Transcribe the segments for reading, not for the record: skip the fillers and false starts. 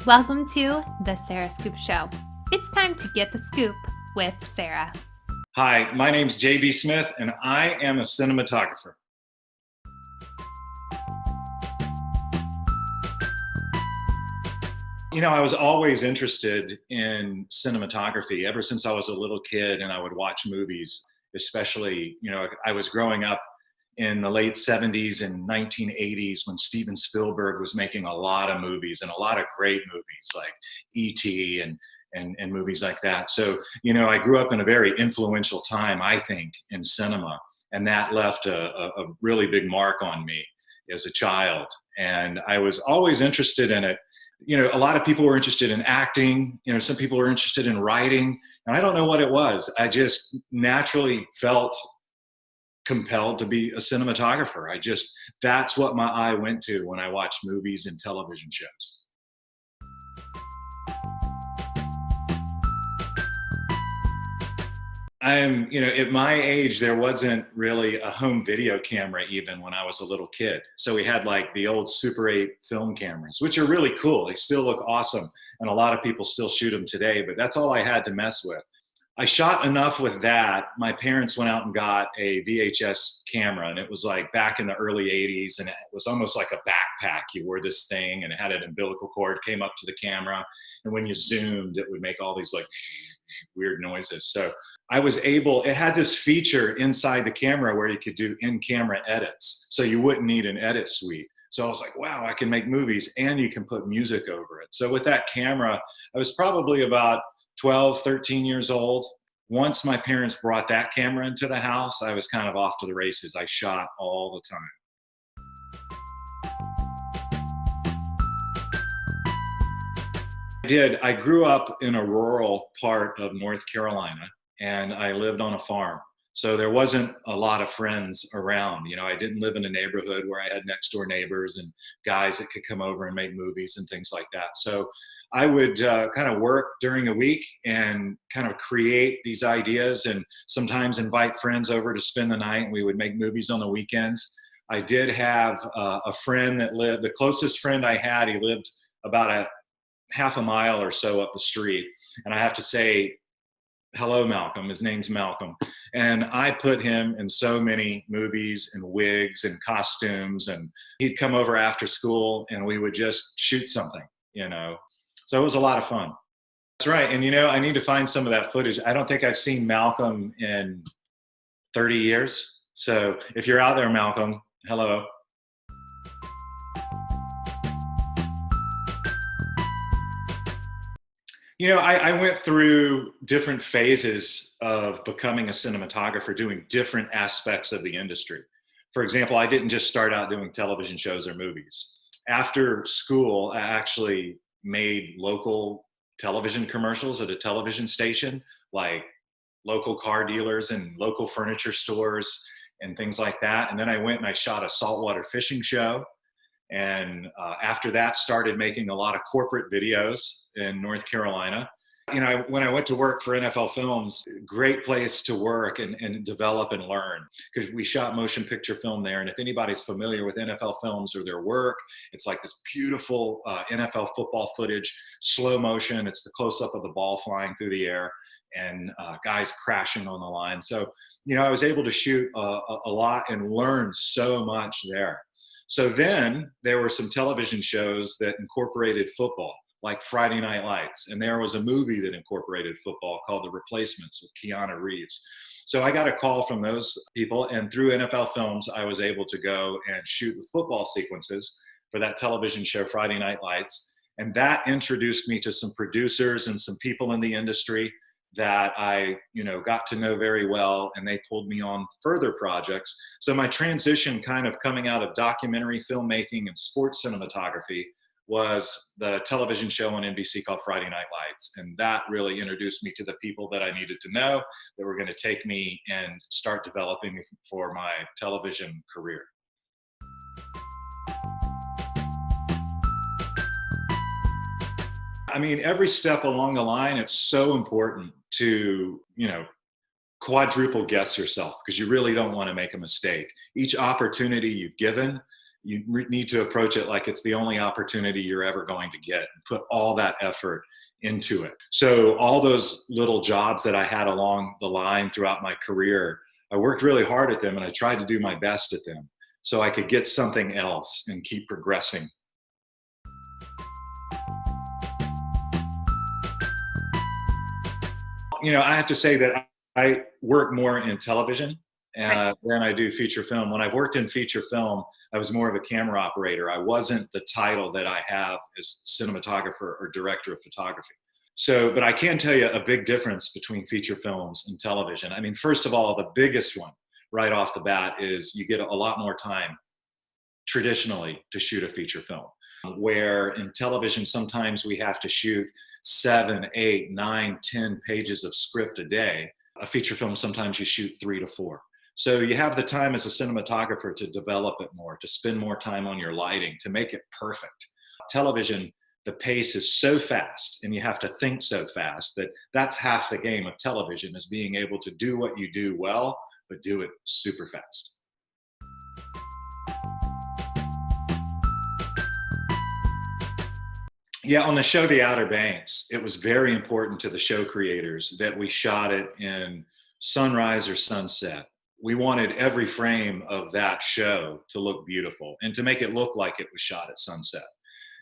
Welcome to The Sarah Scoop Show. It's time to get the scoop with Sarah. Hi, my name's JB Smith, and I am a cinematographer. You know, I was always interested in cinematography ever since I was a little kid, and I would watch movies, especially, I was growing up in the late 70s and 1980s when Steven Spielberg was making a lot of movies and a lot of great movies like E.T. and movies like that. So, I grew up in a very influential time, I think, in cinema, and that left a really big mark on me as a child. And I was always interested in it. A lot of people were interested in acting, some people were interested in writing, and I don't know what it was. I just naturally felt compelled to be a cinematographer. That's what my eye went to when I watched movies and television shows. At my age, there wasn't really a home video camera even when I was a little kid. So we had like the old Super 8 film cameras, which are really cool. They still look awesome. And a lot of people still shoot them today, but that's all I had to mess with. I shot enough with that. My parents went out and got a VHS camera, and it was like back in the early 80s, and it was almost like a backpack. You wore this thing and it had an umbilical cord, came up to the camera, and when you zoomed, it would make all these like weird noises. So it had this feature inside the camera where you could do in-camera edits. So you wouldn't need an edit suite. So I was like, wow, I can make movies and you can put music over it. So with that camera, I was probably about 12, 13 years old. Once my parents brought that camera into the house, I was kind of off to the races. I shot all the time. I grew up in a rural part of North Carolina, and I lived on a farm. So there wasn't a lot of friends around. I didn't live in a neighborhood where I had next door neighbors and guys that could come over and make movies and things like that. So I would kind of work during the week and kind of create these ideas and sometimes invite friends over to spend the night, and we would make movies on the weekends. I did have a friend the closest friend I had, he lived about a half a mile or so up the street. And I have to say, hello, Malcolm. His name's Malcolm. And I put him in so many movies and wigs and costumes, and he'd come over after school and we would just shoot something. So it was a lot of fun. That's right. And I need to find some of that footage. I don't think I've seen Malcolm in 30 years. So if you're out there, Malcolm, hello. I went through different phases of becoming a cinematographer, doing different aspects of the industry. For example, I didn't just start out doing television shows or movies. After school, I actually made local television commercials at a television station, like local car dealers and local furniture stores and things like that. And then I went and I shot a saltwater fishing show. And after that, started making a lot of corporate videos in North Carolina. When I went to work for NFL Films, great place to work and develop and learn, because we shot motion picture film there. And if anybody's familiar with NFL Films or their work, it's like this beautiful NFL football footage, slow motion. It's the close-up of the ball flying through the air and guys crashing on the line. So, I was able to shoot a lot and learn so much there. So then there were some television shows that incorporated football, like Friday Night Lights. And there was a movie that incorporated football called The Replacements with Keanu Reeves. So I got a call from those people, and through NFL Films, I was able to go and shoot the football sequences for that television show, Friday Night Lights. And that introduced me to some producers and some people in the industry that I, got to know very well, and they pulled me on further projects. So my transition kind of coming out of documentary filmmaking and sports cinematography was the television show on NBC called Friday Night Lights. And that really introduced me to the people that I needed to know that were going to take me and start developing me for my television career. Every step along the line, it's so important to, quadruple guess yourself, because you really don't want to make a mistake. Each opportunity you've given, you need to approach it like it's the only opportunity you're ever going to get and put all that effort into it. So all those little jobs that I had along the line throughout my career, I worked really hard at them and I tried to do my best at them so I could get something else and keep progressing. I have to say that I work more in television Right. than I do feature film. When I worked in feature film, I was more of a camera operator. I wasn't the title that I have as cinematographer or director of photography. So, but I can tell you a big difference between feature films and television. I mean, first of all, the biggest one right off the bat is you get a lot more time traditionally to shoot a feature film, where in television sometimes we have to shoot 7, 8, 9, 10 pages of script a day. A feature film sometimes you shoot 3 to 4. So you have the time as a cinematographer to develop it more, to spend more time on your lighting, to make it perfect. Television, the pace is so fast and you have to think so fast that that's half the game of television, is being able to do what you do well but do it super fast. Yeah, on the show The Outer Banks, it was very important to the show creators that we shot it in sunrise or sunset. We wanted every frame of that show to look beautiful and to make it look like it was shot at sunset.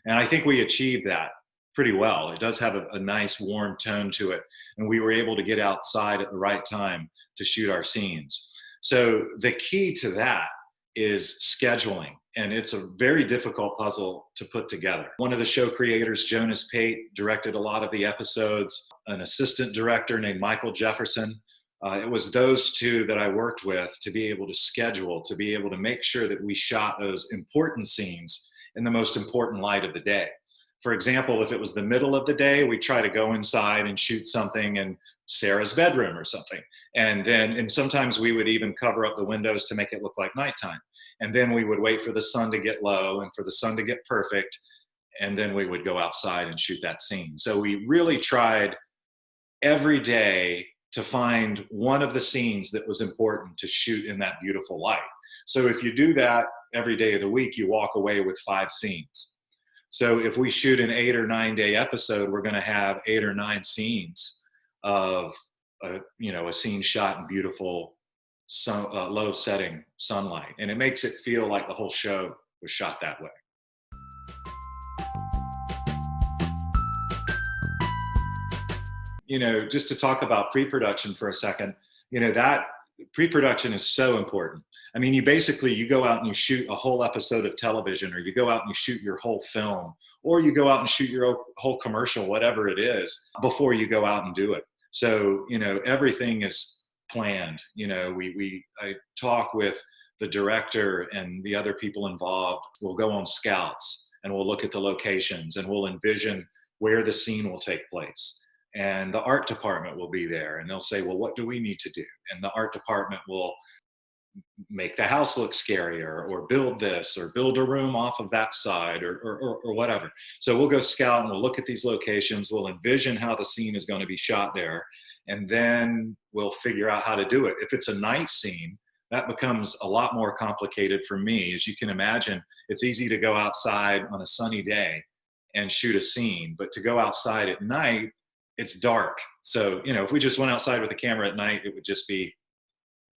And I think we achieved that pretty well. It does have a nice warm tone to it. And we were able to get outside at the right time to shoot our scenes. So the key to that is scheduling. And it's a very difficult puzzle to put together. One of the show creators, Jonas Pate, directed a lot of the episodes. An assistant director named Michael Jefferson. It was those two that I worked with to be able to schedule, to be able to make sure that we shot those important scenes in the most important light of the day. For example, if it was the middle of the day, we try to go inside and shoot something in Sarah's bedroom or something. And sometimes we would even cover up the windows to make it look like nighttime. And then we would wait for the sun to get low and for the sun to get perfect. And then we would go outside and shoot that scene. So we really tried every day to find one of the scenes that was important to shoot in that beautiful light. So if you do that every day of the week, you walk away with 5 scenes. So if we shoot an 8 or 9 day episode, we're going to have 8 or 9 scenes of a scene shot in beautiful low setting sunlight, and it makes it feel like the whole show was shot that way. Just to talk about pre-production for a second, that pre-production is so important. I mean, you go out and you shoot a whole episode of television, or you go out and you shoot your whole film, or you go out and shoot your whole commercial, whatever it is, before you go out and do it. So, everything is planned. I talk with the director and the other people involved. We'll go on scouts and we'll look at the locations and we'll envision where the scene will take place. And the art department will be there and they'll say, well, what do we need to do? And the art department will make the house look scarier, or build this, or build a room off of that side, or whatever. So we'll go scout and we'll look at these locations. We'll envision how the scene is going to be shot there. And then we'll figure out how to do it. If it's a night scene, that becomes a lot more complicated for me. As you can imagine, it's easy to go outside on a sunny day and shoot a scene, but to go outside at night, it's dark. So, if we just went outside with a camera at night, it would just be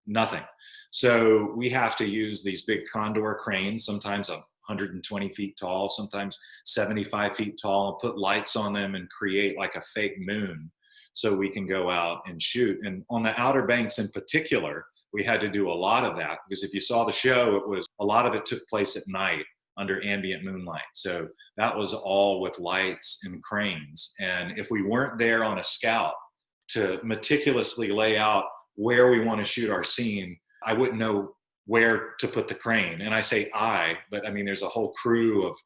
nothing. So we have to use these big condor cranes, sometimes 120 feet tall, sometimes 75 feet tall, and put lights on them and create like a fake moon so we can go out and shoot. And on the Outer Banks in particular, we had to do a lot of that, because if you saw the show, a lot of it took place at night under ambient moonlight. So that was all with lights and cranes. And if we weren't there on a scout to meticulously lay out where we want to shoot our scene, I wouldn't know where to put the crane. And I say but I mean, there's a whole crew of,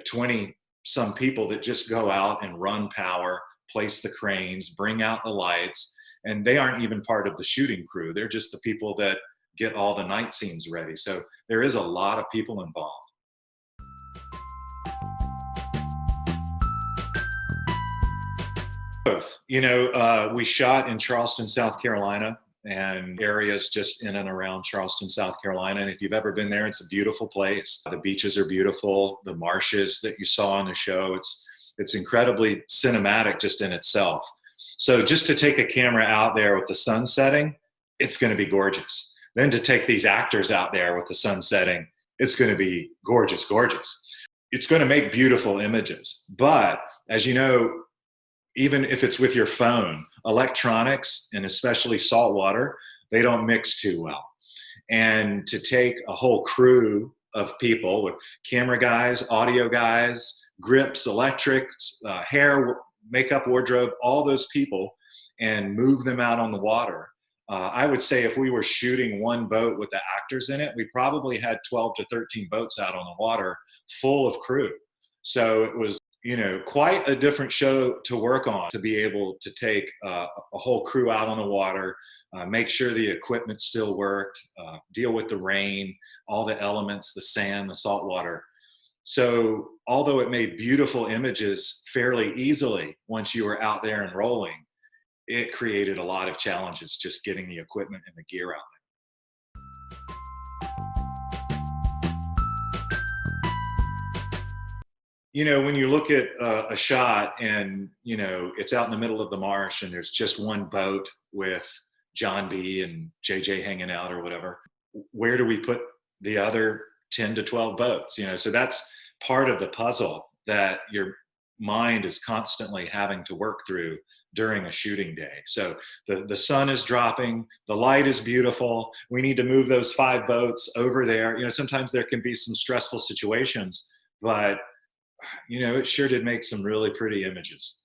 20 some people that just go out and run power, place the cranes, bring out the lights. And they aren't even part of the shooting crew. They're just the people that get all the night scenes ready. So there is a lot of people involved. Both. We shot in Charleston, South Carolina, and areas just in and around Charleston, South Carolina. And if you've ever been there, it's a beautiful place. The beaches are beautiful. The marshes that you saw on the show, it's incredibly cinematic just in itself. So just to take a camera out there with the sun setting, it's going to be gorgeous. Then to take these actors out there with the sun setting, it's going to be gorgeous, gorgeous. It's going to make beautiful images. But as you know, even if it's with your phone, electronics and especially salt water, they don't mix too well. And to take a whole crew of people with camera guys, audio guys, grips, electrics, hair, makeup, wardrobe, all those people, and move them out on the water. I would say if we were shooting one boat with the actors in it, we probably had 12 to 13 boats out on the water full of crew. So it was, quite a different show to work on, to be able to take a whole crew out on the water, make sure the equipment still worked, deal with the rain, all the elements, the sand, the salt water. So although it made beautiful images fairly easily once you were out there and rolling, it created a lot of challenges just getting the equipment and the gear out there. When you look at a shot and, it's out in the middle of the marsh and there's just one boat with John B. and JJ hanging out or whatever, where do we put the other 10 to 12 boats? So that's part of the puzzle that your mind is constantly having to work through during a shooting day. So the sun is dropping, the light is beautiful. We need to move those 5 boats over there. Sometimes there can be some stressful situations, but it sure did make some really pretty images.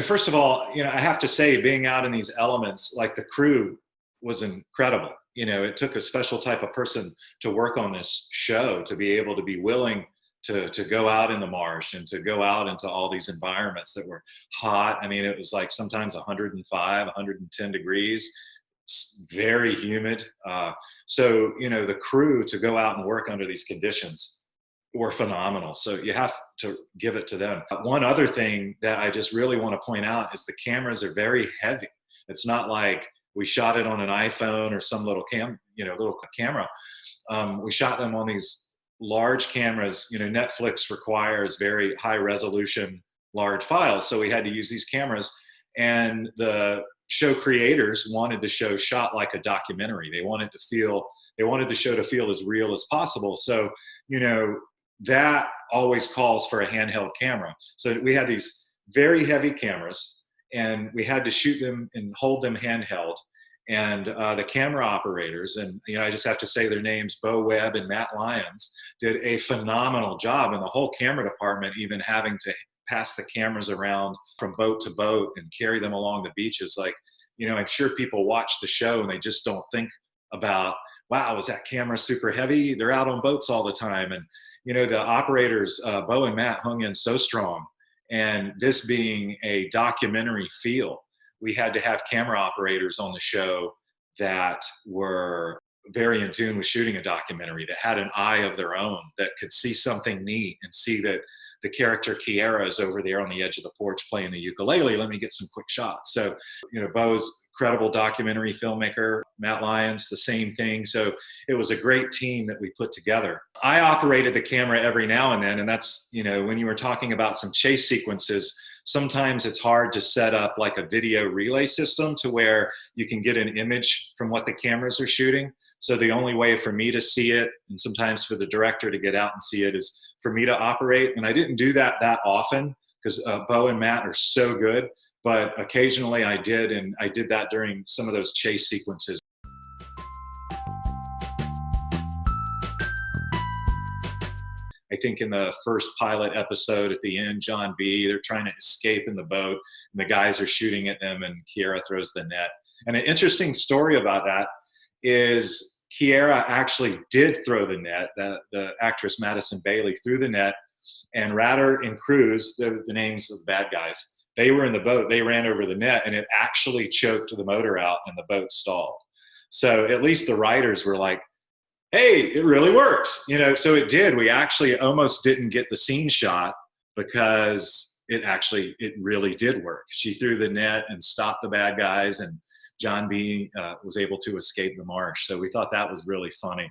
First of all, I have to say, being out in these elements, like the crew was incredible. It took a special type of person to work on this show, to be able to be willing to go out in the marsh and to go out into all these environments that were hot. I mean, it was like sometimes 105, 110 degrees, very humid. So, the crew to go out and work under these conditions were phenomenal. So you have to give it to them. One other thing that I just really want to point out is the cameras are very heavy. It's not like we shot it on an iPhone or some little little camera. We shot them on these large cameras. Netflix requires very high resolution, large files. So we had to use these cameras, and the show creators wanted the show shot like a documentary. They wanted the show to feel as real as possible. So, that always calls for a handheld camera. So we had these very heavy cameras, and we had to shoot them and hold them handheld. And the camera operators, and I just have to say their names, Bo Webb and Matt Lyons, did a phenomenal job. And the whole camera department, even having to pass the cameras around from boat to boat and carry them along the beaches. Like, I'm sure people watch the show and they just don't think about, wow, is that camera super heavy? They're out on boats all the time. And, the operators, Bo and Matt, hung in so strong. And this being a documentary feel, we had to have camera operators on the show that were very in tune with shooting a documentary, that had an eye of their own, that could see something neat and see that the character Kiera is over there on the edge of the porch playing the ukulele. Let me get some quick shots. So, Bo's incredible documentary filmmaker, Matt Lyons, the same thing. So it was a great team that we put together. I operated the camera every now and then, and that's, when you were talking about some chase sequences, sometimes it's hard to set up like a video relay system to where you can get an image from what the cameras are shooting. So the only way for me to see it, and sometimes for the director to get out and see it, is for me to operate. And I didn't do that often because Bo and Matt are so good, but occasionally I did, and I did that during some of those chase sequences. I think in the first pilot episode at the end, John B., they're trying to escape in the boat, and the guys are shooting at them, and Kiera throws the net. And an interesting story about that is Kiera actually did throw the net. The actress Madison Bailey threw the net, and Ratter and Cruz, the names of the bad guys, they were in the boat. They ran over the net, and it actually choked the motor out, and the boat stalled. So at least the writers were like, hey, it really works. So it did. We actually almost didn't get the scene shot because it really did work. She threw the net and stopped the bad guys, and John B was able to escape the marsh. So we thought that was really funny.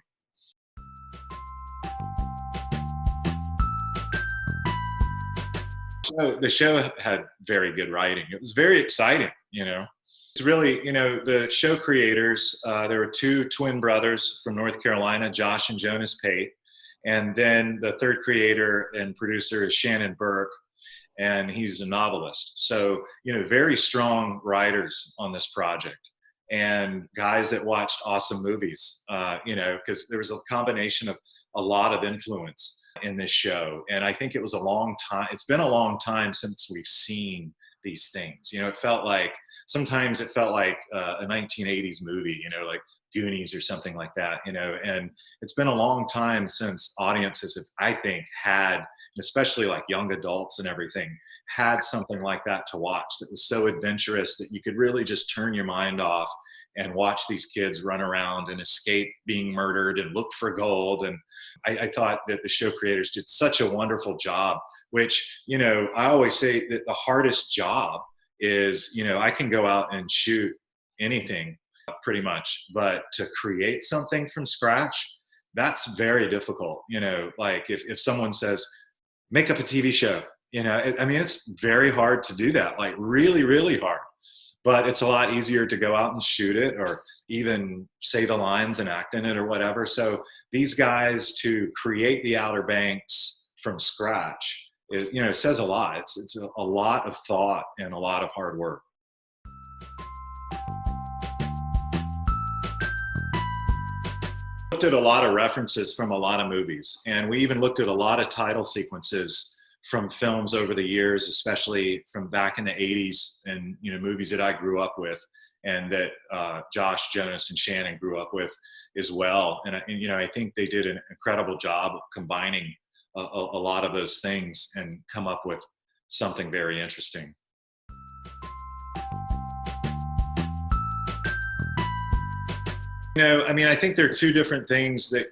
So the show had very good writing. It was very exciting, you know. It's really, you know, the show creators, there were two twin brothers from North Carolina, Josh and Jonas Pate. And then the third creator and producer is Shannon Burke, and he's a novelist. So, you know, very strong writers on this project, and guys that watched awesome movies, you know, because there was a combination of a lot of influence in this show. And I think it was a long time, it's been a long time since we've seen these things. You know, sometimes it felt like a 1980s movie, you know, like Goonies or something like that, you know, and it's been a long time since audiences have, I think, had, especially like young adults and everything, had something like that to watch that was so adventurous that you could really just turn your mind off and watch these kids run around and escape being murdered and look for gold. And I thought that the show creators did such a wonderful job, which, you know, I always say that the hardest job is, you know, I can go out and shoot anything pretty much, but to create something from scratch, that's very difficult. You know, like if someone says, make up a TV show, you know, I mean, it's very hard to do that, like really, really hard. But it's a lot easier to go out and shoot it, or even say the lines and act in it or whatever. So these guys, to create the Outer Banks from scratch, you know, it says a lot. It's a lot of thought and a lot of hard work. Looked at a lot of references from a lot of movies, and we even looked at a lot of title sequences from films over the years, especially from back in the 80s, and, you know, movies that I grew up with, and that Josh, Jonas, and Shannon grew up with as well. And you know, I think they did an incredible job of combining a lot of those things and come up with something very interesting. You know, I mean, I think there are two different things that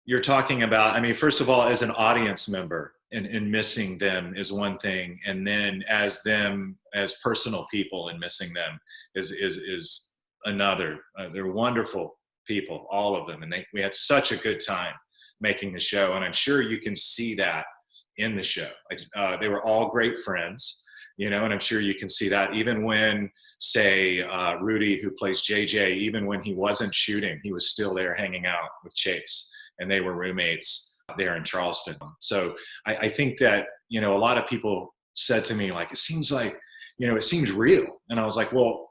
you're talking about. I mean, first of all, as an audience member, and missing them is one thing, and then as them as personal people and missing them is another. They're wonderful people, all of them, and we had such a good time making the show, and I'm sure you can see that in the show. They were all great friends, you know, and I'm sure you can see that even when, say, Rudy, who plays JJ, even when he wasn't shooting, he was still there hanging out with Chase, and they were roommates there in Charleston. So I think that, you know, a lot of people said to me, like, it seems like, you know, it seems real. And I was like, well,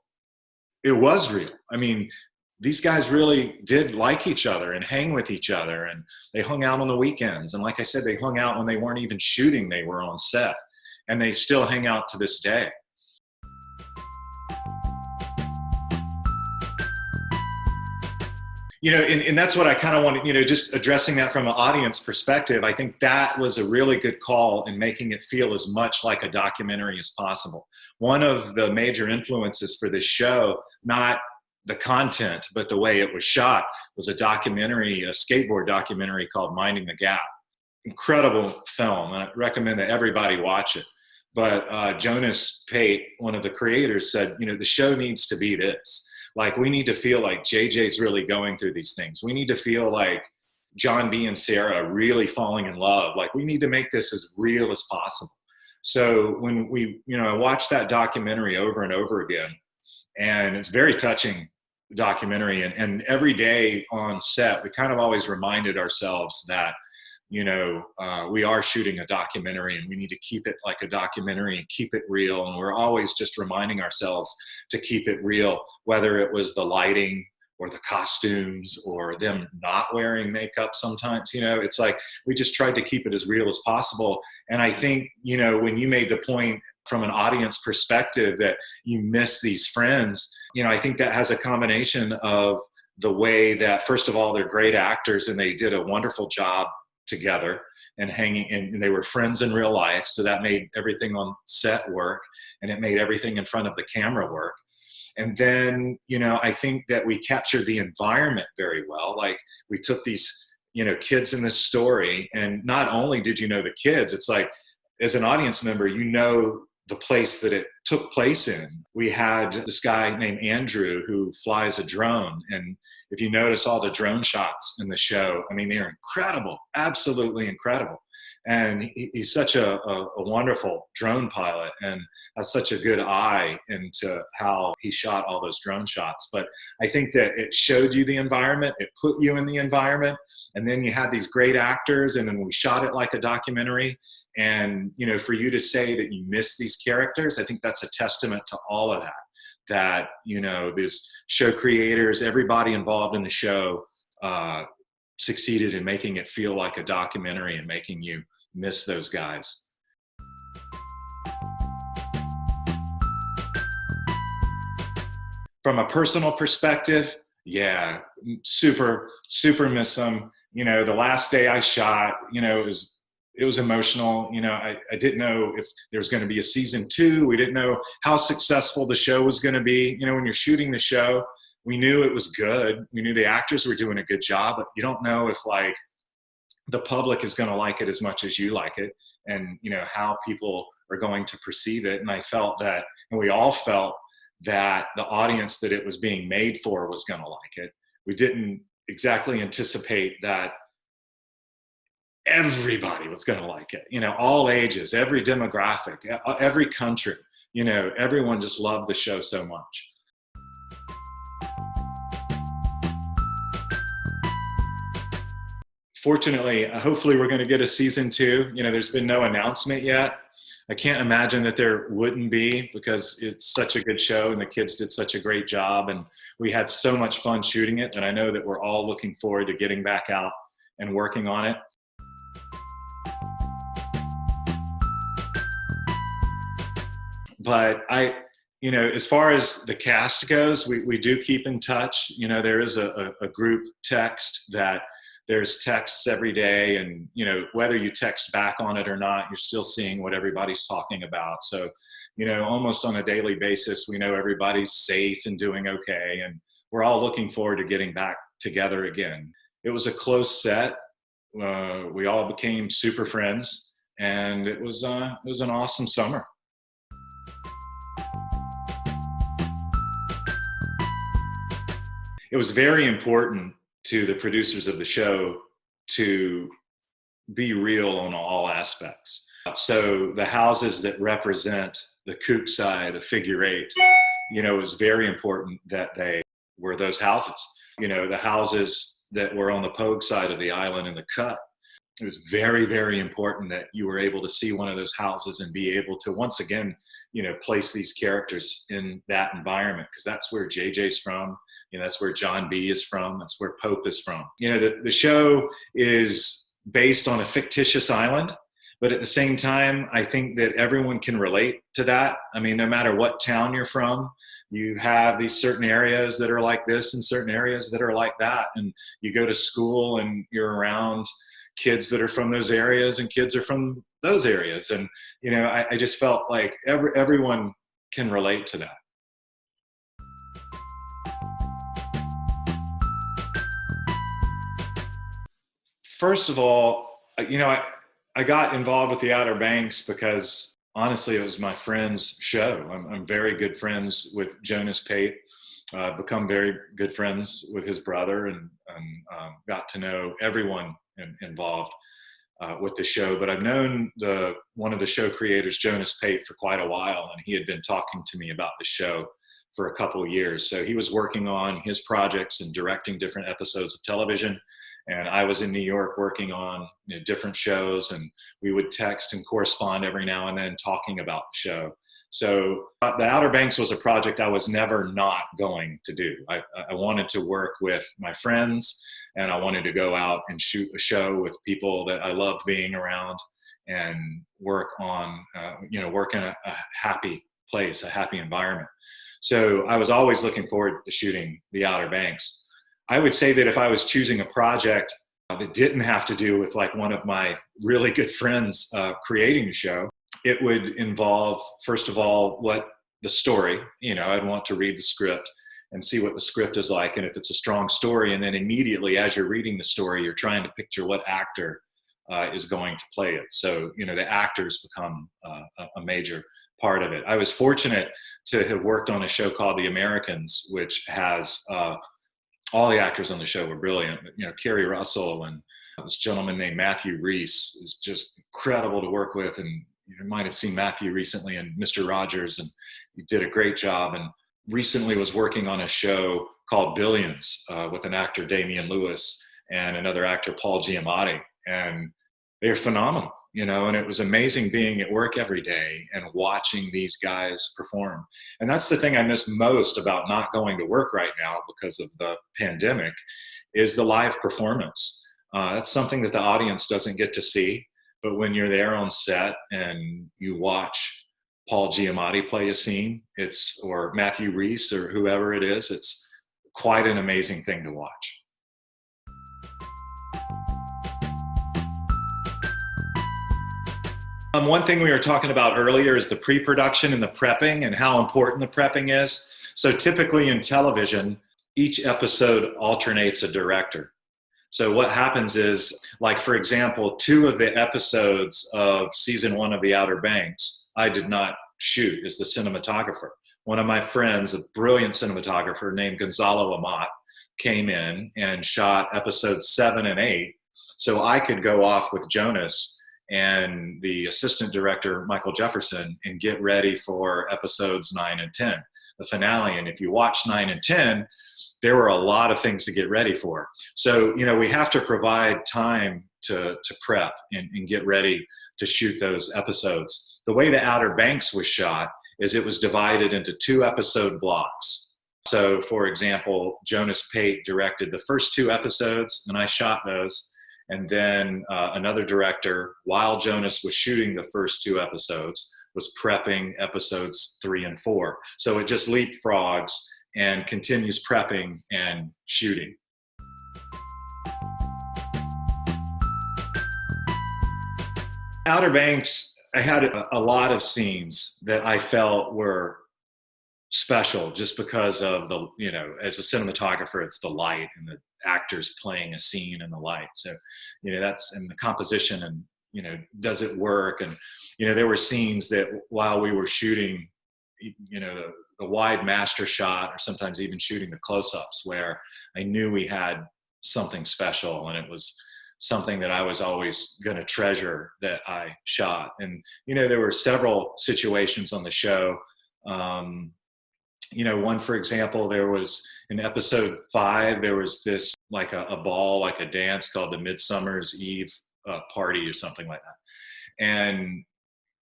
it was real. I mean, these guys really did like each other and hang with each other, and they hung out on the weekends. And like I said, they hung out when they weren't even shooting, they were on set, and they still hang out to this day. You know, and that's what I kind of wanted, you know, just addressing that from an audience perspective. I think that was a really good call in making it feel as much like a documentary as possible. One of the major influences for this show, not the content, but the way it was shot, was a documentary, a skateboard documentary called Minding the Gap. Incredible film. I recommend that everybody watch it. But Jonas Pate, one of the creators, said, you know, the show needs to be this. Like, we need to feel like JJ's really going through these things. We need to feel like John B and Sarah are really falling in love. Like, we need to make this as real as possible. So when we, you know, I watched that documentary over and over again, and it's a very touching documentary. And every day on set, we kind of always reminded ourselves that, you know, we are shooting a documentary, and we need to keep it like a documentary and keep it real. And we're always just reminding ourselves to keep it real, whether it was the lighting or the costumes or them not wearing makeup sometimes. You know, it's like we just tried to keep it as real as possible. And I think, you know, when you made the point from an audience perspective that you miss these friends, you know, I think that has a combination of the way that, first of all, they're great actors and they did a wonderful job together and hanging, and they were friends in real life. So that made everything on set work, and it made everything in front of the camera work. And then, you know, I think that we captured the environment very well. Like, we took these, you know, kids in this story, and not only did you know the kids, it's like, as an audience member, you know the place that it took place in. We had this guy named Andrew who flies a drone. And if you notice all the drone shots in the show, I mean, they're incredible, absolutely incredible. And he's such a wonderful drone pilot and has such a good eye into how he shot all those drone shots. But I think that it showed you the environment, it put you in the environment, and then you had these great actors, and then we shot it like a documentary. And, you know, for you to say that you miss these characters, I think that's a testament to all of that. That, you know, these show creators, everybody involved in the show succeeded in making it feel like a documentary and making you miss those guys. From a personal perspective, yeah, super, super miss them. You know, the last day I shot, you know, it was emotional. You know, I didn't know if there was going to be a season 2. We didn't know how successful the show was going to be. You know, when you're shooting the show, we knew it was good. We knew the actors were doing a good job, but you don't know if like the public is going to like it as much as you like it, and, you know, how people are going to perceive it. And I felt that, and we all felt that the audience that it was being made for was going to like it. We didn't exactly anticipate that everybody was going to like it, you know, all ages, every demographic, every country, you know, everyone just loved the show so much. Fortunately, hopefully we're going to get a season 2. You know, there's been no announcement yet. I can't imagine that there wouldn't be, because it's such a good show and the kids did such a great job and we had so much fun shooting it. And I know that we're all looking forward to getting back out and working on it. But you know, as far as the cast goes, we do keep in touch. You know, there is a group text that there's texts every day, and, you know, whether you text back on it or not, you're still seeing what everybody's talking about. So, you know, almost on a daily basis, we know everybody's safe and doing okay. And we're all looking forward to getting back together again. It was a close set. We all became super friends, and it was an awesome summer. It was very important to the producers of the show to be real on all aspects. So the houses that represent the Kooks side of Figure 8, you know, it was very important that they were those houses. You know, the houses that were on the Pogues side of the island in the cut, it was very, very important that you were able to see one of those houses and be able to, once again, you know, place these characters in that environment, because that's where JJ's from. You know, that's where John B is from. That's where Pope is from. You know, the show is based on a fictitious island, but at the same time, I think that everyone can relate to that. I mean, no matter what town you're from, you have these certain areas that are like this and certain areas that are like that. And you go to school and you're around kids that are from those areas and kids are from those areas. And, you know, I just felt like everyone can relate to that. First of all, you know, I got involved with the Outer Banks because honestly, it was my friend's show. I'm very good friends with Jonas Pate. Become very good friends with his brother, and got to know everyone involved with the show. But I've known one of the show creators, Jonas Pate, for quite a while, and he had been talking to me about the show for a couple of years. So he was working on his projects and directing different episodes of television. And I was in New York working on, you know, different shows, and we would text and correspond every now and then talking about the show. So the Outer Banks was a project I was never not going to do. I wanted to work with my friends, and I wanted to go out and shoot a show with people that I loved being around and work on, you know, work in a happy place, a happy environment. So I was always looking forward to shooting the Outer Banks. I would say that if I was choosing a project that didn't have to do with like one of my really good friends creating a show, it would involve, first of all, what the story, you know, I'd want to read the script and see what the script is like. And if it's a strong story, and then immediately as you're reading the story, you're trying to picture what actor is going to play it. So, you know, the actors become a major part of it. I was fortunate to have worked on a show called The Americans, which has all the actors on the show were brilliant. You know, Kerry Russell and this gentleman named Matthew Reese is just incredible to work with. And you might have seen Matthew recently in Mr. Rogers, and he did a great job. And recently was working on a show called Billions with an actor, Damian Lewis, and another actor, Paul Giamatti. And they're phenomenal, you know, and it was amazing being at work every day and watching these guys perform. And that's the thing I miss most about not going to work right now because of the pandemic, is the live performance. That's something that the audience doesn't get to see. But when you're there on set and you watch Paul Giamatti play a scene, or Matthew Reese or whoever it is, it's quite an amazing thing to watch. One thing we were talking about earlier is the pre-production and the prepping and how important the prepping is. So typically in television, each episode alternates a director. So what happens is, like, for example, 2 of the episodes of season 1 of The Outer Banks, I did not shoot as the cinematographer. One of my friends, a brilliant cinematographer named Gonzalo Amat, came in and shot episodes 7 and 8. So I could go off with Jonas and the assistant director, Michael Jefferson, and get ready for episodes 9 and 10, the finale. And if you watch 9 and 10, there were a lot of things to get ready for. So, you know, we have to provide time to prep and get ready to shoot those episodes. The way The Outer Banks was shot is it was divided into 2 episode blocks. So, for example, Jonas Pate directed the first 2 episodes, and I shot those. And then another director, while Jonas was shooting the first 2 episodes, was prepping episodes 3 and 4. So it just leapfrogs and continues prepping and shooting. Outer Banks, I had a lot of scenes that I felt were special just because of the, you know, as a cinematographer, it's the light and the actors playing a scene in the light. So, you know, that's, and the composition and, you know, does it work? And, you know, there were scenes that while we were shooting, you know, the wide master shot, or sometimes even shooting the close-ups, where I knew we had something special, and it was something that I was always going to treasure that I shot. And, you know, there were several situations on the show. You know, one, for example, there was in episode 5, there was this like a ball, like a dance called the Midsummer's Eve party or something like that. And,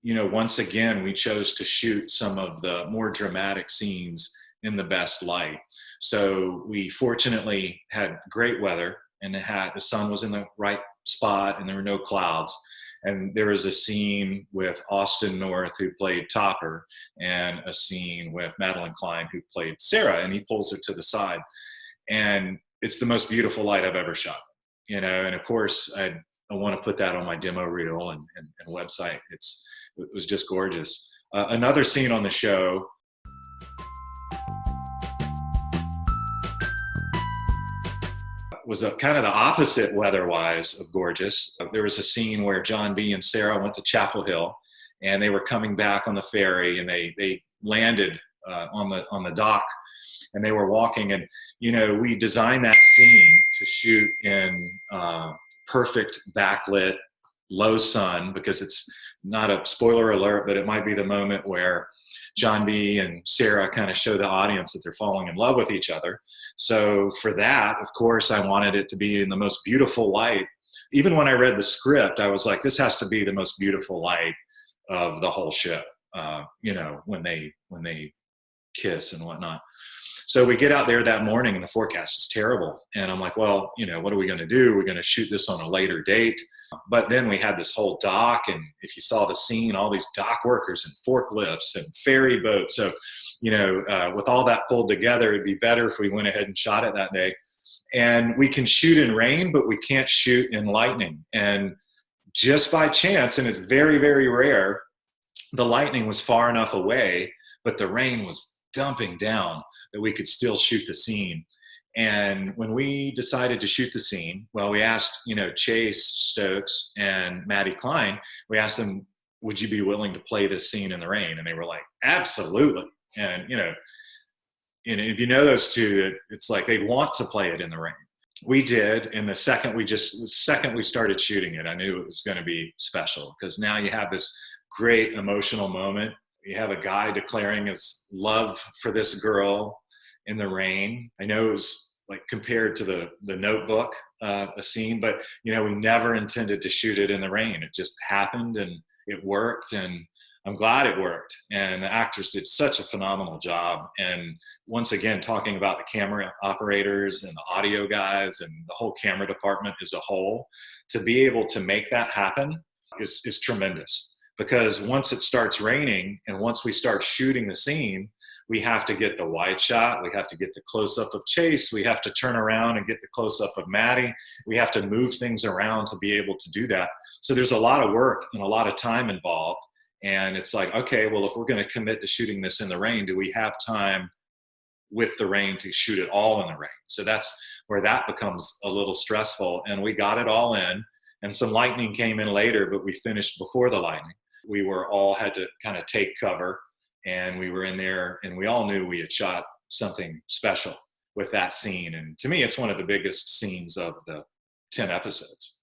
you know, once again, we chose to shoot some of the more dramatic scenes in the best light. So we fortunately had great weather, and the sun was in the right spot, and there were no clouds. And there was a scene with Austin North, who played Topper, and a scene with Madeline Klein, who played Sarah, and he pulls her to the side. And it's the most beautiful light I've ever shot, you know, and of course, I want to put that on my demo reel and website. It was just gorgeous. Another scene on the show was kind of the opposite weather-wise of gorgeous. There was a scene where John B. and Sarah went to Chapel Hill, and they were coming back on the ferry, and they landed on the dock, and they were walking. And, you know, we designed that scene to shoot in perfect backlit, low sun, because it's not a spoiler alert, but it might be the moment where John B. and Sarah kind of show the audience that they're falling in love with each other. So for that, of course, I wanted it to be in the most beautiful light. Even when I read the script, I was like, this has to be the most beautiful light of the whole show, you know, when they kiss and whatnot. So we get out there that morning, and the forecast is terrible. And I'm like, well, you know, what are we going to do? We're going to shoot this on a later date. But then we had this whole dock, and if you saw the scene, all these dock workers and forklifts and ferry boats. So, you know, with all that pulled together, it'd be better if we went ahead and shot it that day. And we can shoot in rain, but we can't shoot in lightning. And just by chance, and it's very, very rare, the lightning was far enough away, but the rain was dumping down that we could still shoot the scene. And when we decided to shoot the scene, well, we asked, you know, Chase Stokes and Maddie Klein, we asked them, would you be willing to play this scene in the rain? And they were like, absolutely. And, if you know those two, it's like they'd want to play it in the rain. We did. And the second we started shooting it, I knew it was going to be special, because now you have this great emotional moment. You have a guy declaring his love for this girl in the rain. I know it was like compared to the Notebook, a scene, but we never intended to shoot it in the rain. It just happened and it worked, and I'm glad it worked. And the actors did such a phenomenal job. And once again, talking about the camera operators and the audio guys and the whole camera department as a whole, to be able to make that happen is tremendous. Because once it starts raining and once we start shooting the scene, we have to get the wide shot, we have to get the close-up of Chase, we have to turn around and get the close-up of Maddie, we have to move things around to be able to do that. So there's a lot of work and a lot of time involved. And it's like, okay, well, if we're going to commit to shooting this in the rain, do we have time with the rain to shoot it all in the rain? So that's where that becomes a little stressful. And we got it all in, and some lightning came in later, but we finished before the lightning. We were all had to kind of take cover, and we were in there, and we all knew we had shot something special with that scene. And to me, it's one of the biggest scenes of the 10 episodes.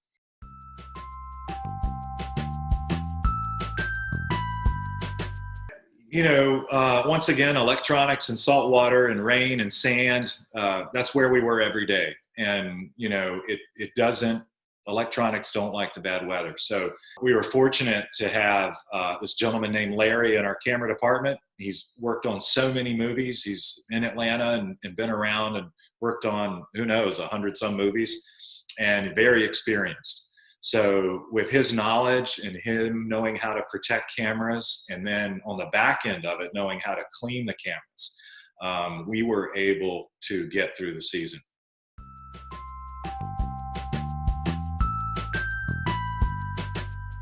Once again, electronics and salt water and rain and sand, that's where we were every day. And, electronics don't like the bad weather. So we were fortunate to have this gentleman named Larry in our camera department. He's worked on so many movies. He's in Atlanta and been around and worked on, who knows, 100-some movies, and very experienced. So with his knowledge and him knowing how to protect cameras, and then on the back end of it, knowing how to clean the cameras, we were able to get through the season.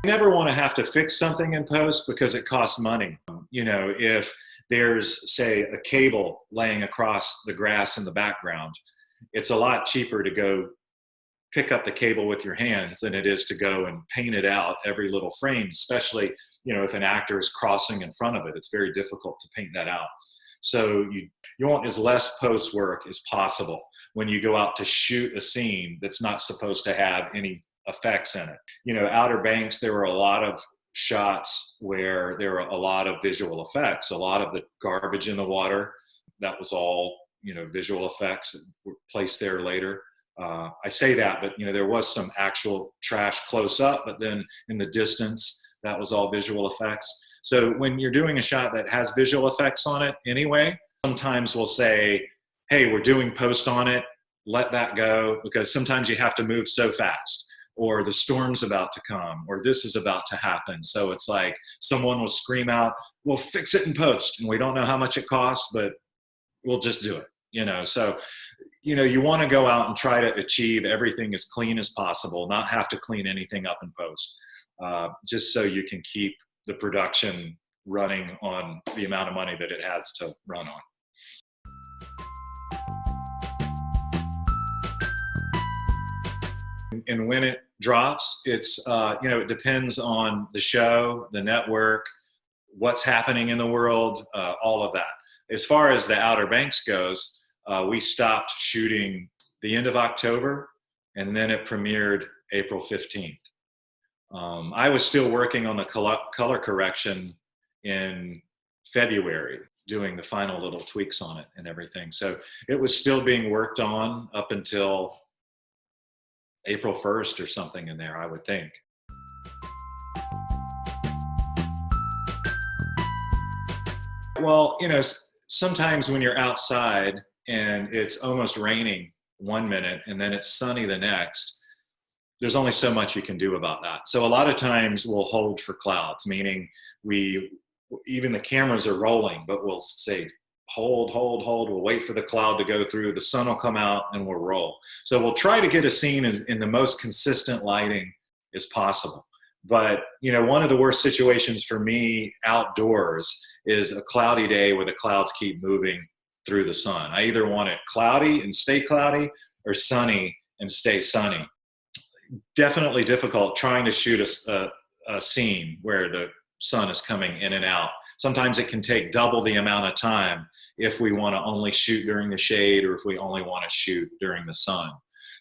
You never want to have to fix something in post because it costs money. If there's, say, a cable laying across the grass in the background, it's a lot cheaper to go pick up the cable with your hands than it is to go and paint it out every little frame, especially, if an actor is crossing in front of it. It's very difficult to paint that out. So you want as less post work as possible when you go out to shoot a scene that's not supposed to have any effects in it. Outer Banks, there were a lot of shots where there were a lot of visual effects, a lot of the garbage in the water, that was all, visual effects that were placed there later. I say that, but there was some actual trash close up, but then in the distance, that was all visual effects. So when you're doing a shot that has visual effects on it anyway, sometimes we'll say, hey, we're doing post on it, let that go, because sometimes you have to move so fast, or the storm's about to come, or this is about to happen. So it's like someone will scream out, we'll fix it in post, and we don't know how much it costs, but we'll just do it. So you want to go out and try to achieve everything as clean as possible, not have to clean anything up in post, just so you can keep the production running on the amount of money that it has to run on. And when it drops, it's, it depends on the show, the network, what's happening in the world, all of that. As far as the Outer Banks goes, we stopped shooting the end of October, and then it premiered April 15th. I was still working on the color correction in February, doing the final little tweaks on it and everything. So it was still being worked on up until April 1st or something in there, I would think. Well, sometimes when you're outside and it's almost raining one minute and then it's sunny the next, there's only so much you can do about that. So a lot of times we'll hold for clouds, meaning even the cameras are rolling, but we'll say, hold, we'll wait for the cloud to go through, the sun will come out, and we'll roll. So we'll try to get a scene in the most consistent lighting as possible. But, one of the worst situations for me outdoors is a cloudy day where the clouds keep moving through the sun. I either want it cloudy and stay cloudy, or sunny and stay sunny. Definitely difficult trying to shoot a scene where the sun is coming in and out. Sometimes it can take double the amount of time if we want to only shoot during the shade or if we only want to shoot during the sun.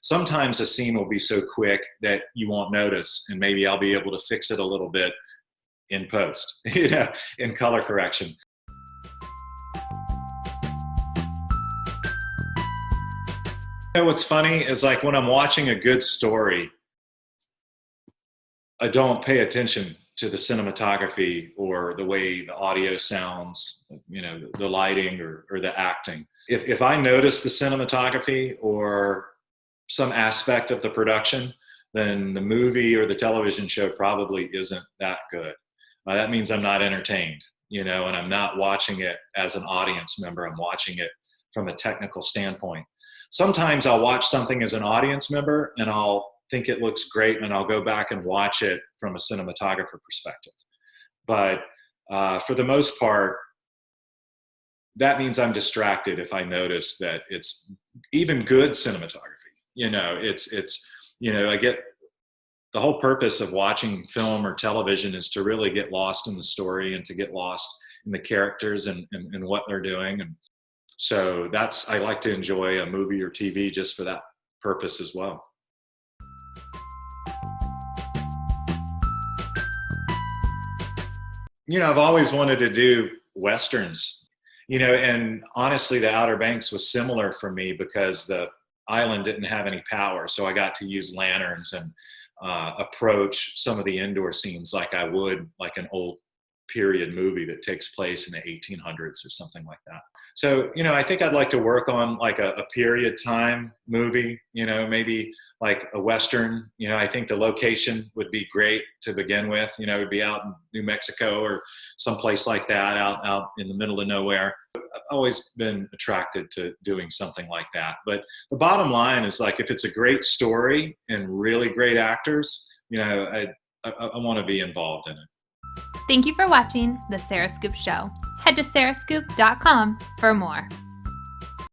Sometimes a scene will be so quick that you won't notice, and maybe I'll be able to fix it a little bit in post, in color correction. What's funny is, like, when I'm watching a good story, I don't pay attention to the cinematography or the way the audio sounds, the lighting or the acting. If I notice the cinematography or some aspect of the production, then the movie or the television show probably isn't that good. That means I'm not entertained, and I'm not watching it as an audience member. I'm watching it from a technical standpoint. Sometimes I'll watch something as an audience member and I'll think it looks great and I'll go back and watch it from a cinematographer perspective. But for the most part, that means I'm distracted if I notice that it's even good cinematography. I get the whole purpose of watching film or television is to really get lost in the story and to get lost in the characters and what they're doing. And so I like to enjoy a movie or TV just for that purpose as well. I've always wanted to do Westerns, and honestly, the Outer Banks was similar for me because the island didn't have any power. So I got to use lanterns and approach some of the indoor scenes like I would like an old period movie that takes place in the 1800s or something like that. So, I think I'd like to work on like a period time movie, maybe like a Western. I think the location would be great to begin with. It would be out in New Mexico or someplace like that, out in the middle of nowhere. I've always been attracted to doing something like that. But the bottom line is, like, if it's a great story and really great actors, I want to be involved in it. Thank you for watching The Sarah Scoop Show. Head to sarahscoop.com for more.